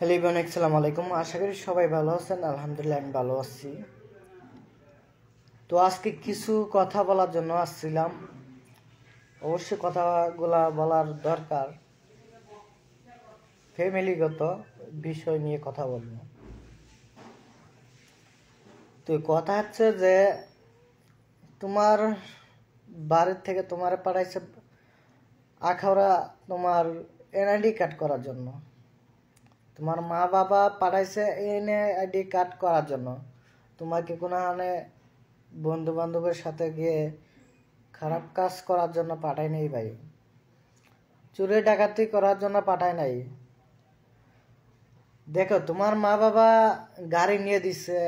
Hello Ivan, আসসালামু আলাইকুম। আশা করি সবাই ভালো আছেন। আলহামদুলিল্লাহ আমি ভালো আছি। তো আজকে কিছু কথা বলার জন্য আসছিলাম। অবশ্যই কথাগুলা বলার দরকার। ফ্যামিলিগত বিষয় নিয়ে কথা বলবো। তো কথা হচ্ছে যে তোমার বাড়ির থেকে তোমার পাঠাইছে আখাউড়া তোমার এনআইডি কার্ড করার জন্য। তোমার মা বাবা পাঠাইছে এনআইডি কার্ড করার জন্য। তোমাকে কোনো বন্ধু বান্ধবের সাথে গিয়ে খারাপ কাজ করার জন্য পাঠায় নাই ভাই। চুরি ডাকাতি করার জন্য পাঠায় নাই। দেখো, তোমার মা বাবা গাড়ি নিয়ে দিচ্ছে,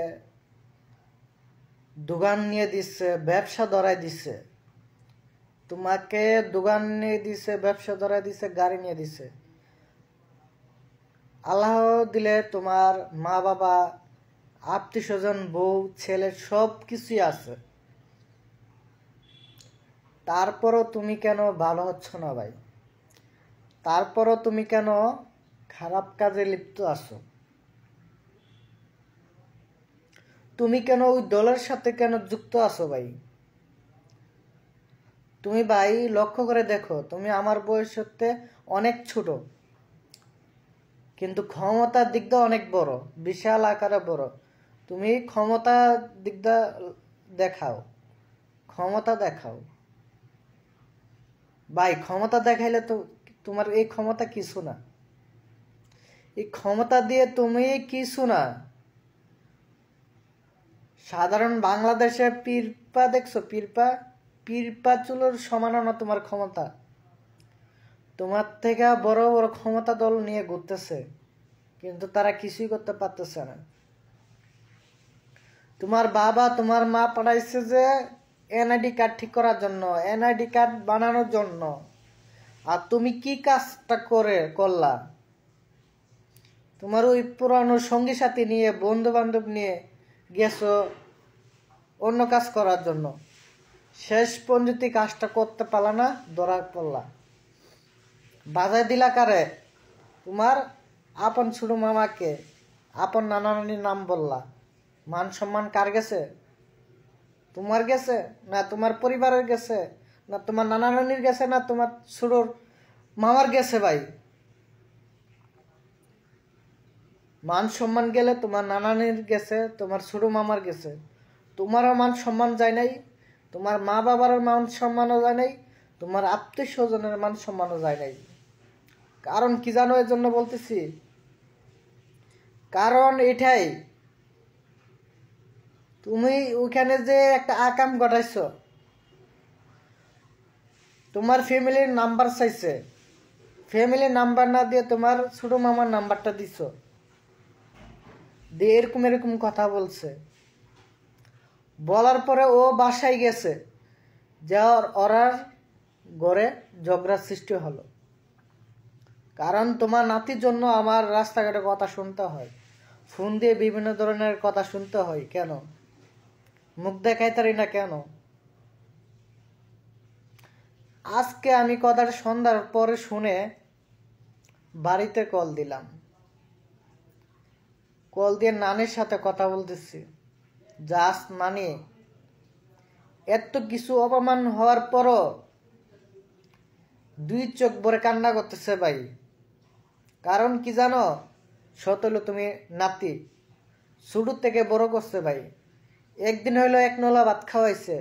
দোকান নিয়ে দিচ্ছে, ব্যবসা ধরাই দিচ্ছে। তোমাকে দোকান নিয়ে দিছে, ব্যবসা ধরাই দিছে, গাড়ি নিয়ে দিছে। আল্লাহ দিলে তোমার মা বাবা, আত্মীয় স্বজন, বউ, ছেলে সব কিছুই আছে। তারপরও তুমি কেন ভালো হচ্ছ না ভাই? তারপরও তুমি কেন খারাপ কাজে লিপ্ত আছো? তুমি কেন ওই দলের সাথে কেন যুক্ত আছো ভাই? তুমি ভাই লক্ষ্য করে দেখো, তুমি আমার বয়সে অনেক ছোট, কিন্তু ক্ষমতার দিক দিয়ে অনেক বড়, বিশাল আকারে বড়। তুমি ক্ষমতার দিক দিয়ে দেখাও, ক্ষমতা দেখাও ভাই। ক্ষমতা দেখাইলে তো তোমার এই ক্ষমতা কিছু না। এই ক্ষমতা দিয়ে তুমি কিছু না। সাধারণ বাংলাদেশে পিরপা দেখছো? পিরপা চুলোর সমানও না তোমার ক্ষমতা। তোমার থেকে বড় বড় ক্ষমতা দল নিয়ে ঘুরতেছে, কিন্তু তারা কিছুই করতে পারতেছে না। তোমার বাবা তোমার মা পাঠাইছে যে এনআইডি কার্ড ঠিক করার জন্য, এনআইডি কার্ড বানানোর জন্য। আর তুমি কি কাজটা করলা? তোমার ওই পুরানো সঙ্গী সাথী নিয়ে, বন্ধু বান্ধব নিয়ে গেছো অন্য কাজ করার জন্য। শেষ পর্যন্ত কাজটা করতে পারলা না, ধরা পড়লা। বাজায় দিলা কারে? তোমার আপন ছোট মামাকে, আপন নানা নানির নাম বললা। মান সম্মান কার গেছে? তোমার গেছে না তোমার পরিবারের গেছে, না তোমার নানা নানির গেছে, না তোমার ছোট মামার গেছে ভাই? মান সম্মান গেলে তোমার নানানির গেছে, তোমার ছোট মামার গেছে। তোমারও মান সম্মান যায় নাই, তোমার মা বাবার মান সম্মানও যায় নাই, তোমার আত্মীয় স্বজনের মান সম্মানও যায় নাই। কারণ কি জানো এর জন্য বলতেছি? কারণ এটাই, তুমি ওখানে যে একটা আকাম ঘটাইছো। তোমার ফ্যামিলির নাম্বার চাইছে, ফ্যামিলির নাম্বার না দিয়ে তোমার ছোট মামার নাম্বারটা দিছো, দিয়ে এরকম এরকম কথা বলছে। বলার পরে ও বাসায় গেছে, যাওয়ার ওরার ঘরে ঝগড়ার সৃষ্টি হলো। কারণ তোমার নাতির জন্য আমার রাস্তাঘাটে কথা শুনতে হয়, ফোন দিয়ে বিভিন্ন ধরনের কথা শুনতে হয়। কেন মুখ দেখাইতারি না কেন? আজকে আমি কথাটা সন্ধ্যার পরে শুনে বাড়িতে কল দিলাম। কল দিয়ে নানির সাথে কথা বলতেছি। জাস নানি, এত কিছু অপমান হওয়ার পরও দুই চোখ ভরে কান্না করতেছে ভাই। কারণ কি জানো? সতলো তুমি নাতি, ছোট থেকে বড় করছে ভাই। একদিন হইলো এক নলা ভাত খাওয়াইছে,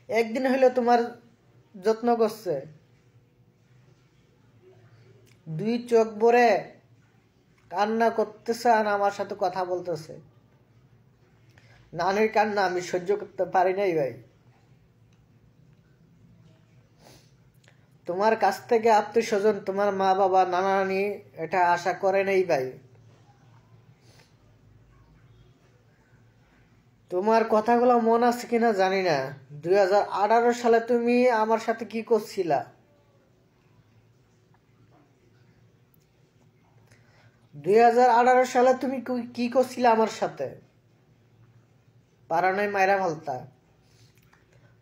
একদিন হইলো তোমার যত্ন করছে। দুই চোখ ভরে কান্না করতেছে আর আমার সাথে কথা বলতেছে। নানির কান্না আমি সহ্য করতে পারি নাই ভাই। তোমার কাছ থেকে আত্মীয় স্বজন, তোমার মা বাবা, নানা নানি এটা আশা করে নাই ভাই। তোমার কথাগুলো মন আছে কিনা জানি না, 2018 সালে তুমি আমার সাথে কি করছিলা? 2018 সালে তুমি কি করছিলা আমার সাথে? পারানায় মায়েরা ফালতা,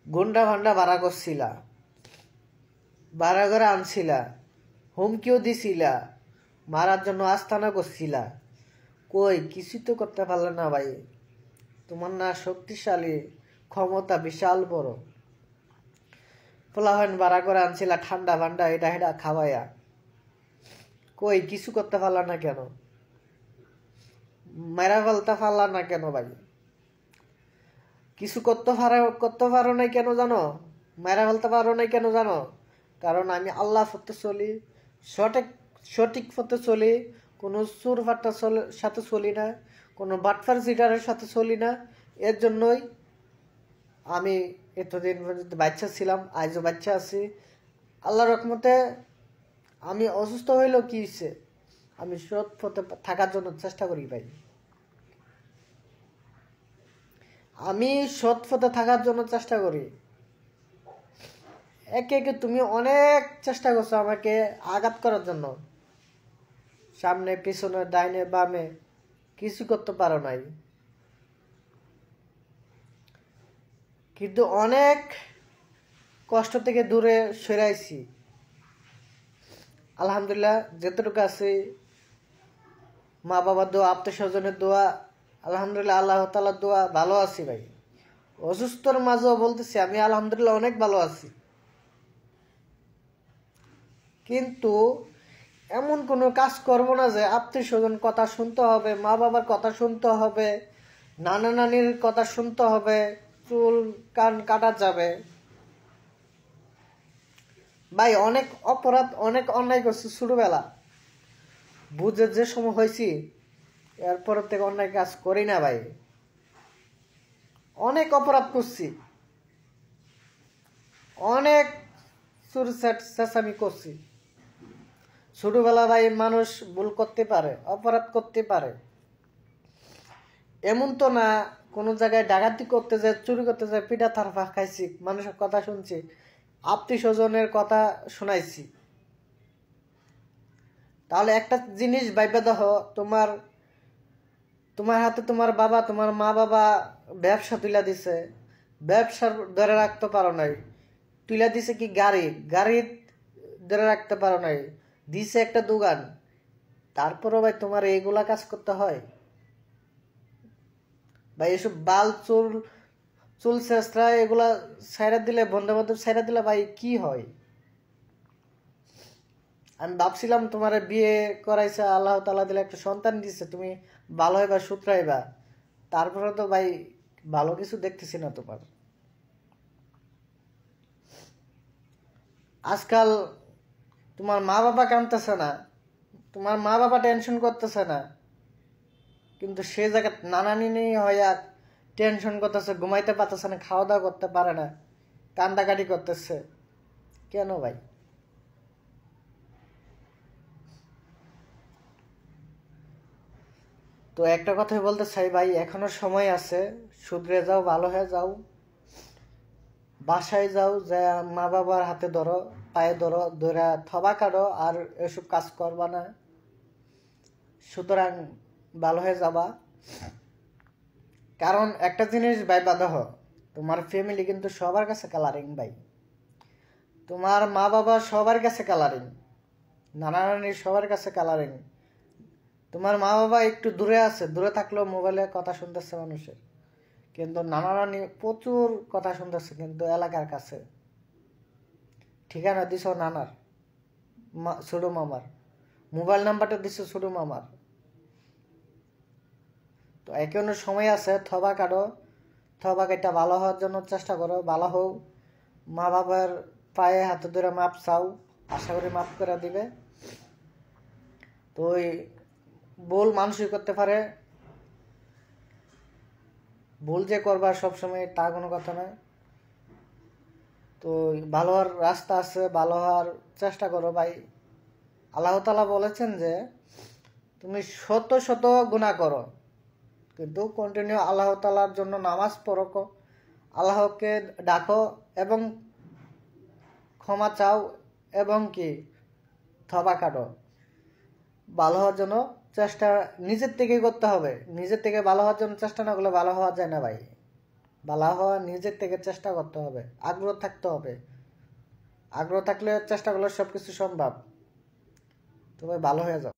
গুন্ডা ভান্ডা ভাড়া করছিলা, ভাড়া করে আনছিলা, হুমকিও দিছিলা, মারার জন্য আস্তানা করছিলা, কই কিছু তো করতে পারলে না ভাই। তোমার না শক্তিশালী, ক্ষমতা বিশাল বড়। পোলাপান ভাড়া করে আনছিলা ঠান্ডা ফান্ডা এটা এটা খাওয়াইয়া, কই কিছু করতে পারলা না কেন? মেরা ফেলতে পারলা না কেন ভাই? কিছু করতে পারো নাই কেন জানো? মেরা ফেলতে পারো নাই কেন জানো? কারণ আমি আল্লাহ পথে চলি, সঠিক পথে চলি, কোনো চোর ফাট্টার সাথে চলি না, কোনো বাটফার জিটারের সাথে চলি না। এর জন্যই আমি এতদিন পর্যন্ত বাচ্চা ছিলাম, আজও বাচ্চা আছি। আল্লাহর রহমতে আমি অসুস্থ হইলেও কি হয়েছে, আমি সৎ পথে থাকার জন্য চেষ্টা করি ভাই। আমি সৎ পথে থাকার জন্য চেষ্টা করি। একে একে তুমি অনেক চেষ্টা করছো আমাকে আঘাত করার জন্য, সামনে পিছনে ডাইনে বামে, কিছু করতে পারো নাই। কিন্তু অনেক কষ্ট থেকে দূরে সরাইছি আলহামদুলিল্লাহ। যেটুকু আছে মা বাবার দোয়া, আত্মীয় স্বজনের দোয়া, আলহামদুলিল্লাহ আল্লাহ তাআলার দোয়া ভালো আছি ভাই। অসুস্থর মাঝেও বলতেছি আমি আলহামদুলিল্লাহ অনেক ভালো আছি। কিন্তু এমন কোনো কাজ করবো না যে আত্মীয় স্বজন কথা শুনতে হবে, মা বাবার কথা শুনতে হবে, নানা নানির কথা শুনতে হবে, চুল কান কাটা যাবে। ভাই অনেক অপরাধ, অনেক অন্যায় করছি ছোটবেলা, বুঝে যে সময় হয়েছি এরপর থেকে অন্যায় কাজ করি না ভাই। অনেক অপরাধ করছি, অনেক চুর চেঁচামি করছি ছোটবেলা ভাই। মানুষ ভুল করতে পারে, অপরাধ করতে পারে, এমন তো না কোনো জায়গায় ডাকাতি করতে যায়, চুরি করতে যায়, পিঠা থারফা খাইছি, মানুষের কথা শুনছি, আত্মীয় স্বজনের কথা শোনাইছি। তাহলে একটা জিনিস ভাইবা দেখো, তোমার হাতে তোমার বাবা, তোমার মা বাবা ব্যবসা তুলে দিছে, ব্যবসার ধরে রাখতে পারো নাই, তুলে দিছে কি গাড়ি ধরে রাখতে পারো নাই, দিছে একটা দোকান, তারপরও ভাই তোমার এইগুলা কাজ করতে হয় ভাই? এসব বাল চুল চেষ্টা এগুলা ছাইরা দিলে, বন্ধু বান্ধব ছাইরা দিলে ভাই কি হয়? আমি ভাবছিলাম তোমার বিয়ে করাইছে আল্লাহ তাআলা, দিলে একটা সন্তান দিচ্ছে, তুমি ভালো হইবা, সুতরাইবা, তারপরে তো ভাই ভালো কিছু দেখতেছি না তোমার। আজকাল তোমার মা বাবা কাঁদতেছে না, তোমার মা বাবা টেনশন করতেছে না, কিন্তু সে জায়গায় নানানি নিয়ে হইয়া টেনশন করতেছে, ঘুমাইতে পারতেছে না, খাওয়া দাওয়া করতে পারে না, কান্দাকাটি করতেছে। কেন ভাই? তো একটা কথাই বলতে চাই ভাই, এখনো সময় আছে, শুধরে যাও, ভালো হয়ে যাও, বাসায় যাও, যা মা বাবার হাতে ধরো, পায়ে ধরো, ধরে থবা কাটো, আর এসব কাজ করবা না। সুতরাং ভালো হয়ে যাবা। কারণ একটা জিনিস ভাই বাধা, তোমার ফ্যামিলি কিন্তু সবার কাছে কালারিং ভাই। তোমার মা বাবা সবার কাছে কালারিং, নানা নানি সবার কাছে কালারিং। তোমার মা বাবা একটু দূরে আছে, দূরে থাকলেও মোবাইলে কথা শুনতেছে মানুষের, কিন্তু নানা নানি প্রচুর কথা শুনতেছে কিন্তু এলাকার কাছে। ঠিকানা দিছ নানার, ছোট মামার, মোবাইল নাম্বারটা দিছ ছোট মামার। তো এখনো সময় আছে, থবা কাটো, থবা কেটে ভালো হওয়ার জন্য চেষ্টা করো, ভালো হোক। মা বাবার পায়ে হাতে ধরে মাপ চাও, আশা করি মাফ করে দিবে। তো ওই ভুল মানুষই করতে পারে, ভুল যে করবা সবসময় তা কোনো কথা নয়। তো ভালো হওয়ার রাস্তা আছে, ভালো হওয়ার চেষ্টা করো ভাই। আল্লাহ তাআলা বলেছেন যে তুমি শত শত গুনাহ করো, কিন্তু কন্টিনিউ আল্লাহ তাআলার জন্য নামাজ পড়ো, আল্লাহকে ডাকো এবং ক্ষমা চাও, এবং কি থবা কাটো। ভালো হওয়ার জন্য চেষ্টা নিজের থেকেই করতে হবে। নিজের থেকে ভালো হওয়ার জন্য চেষ্টা না করলে ভালো হওয়া যায় না ভাই। ভালো হওয়া নিজের থেকে চেষ্টা করতে হবে, আগ্রহ থাকতে হবে। আগ্রহ থাকলে চেষ্টা করলে সবকিছু সম্ভব। তো ভাই ভালো হয়ে যাও।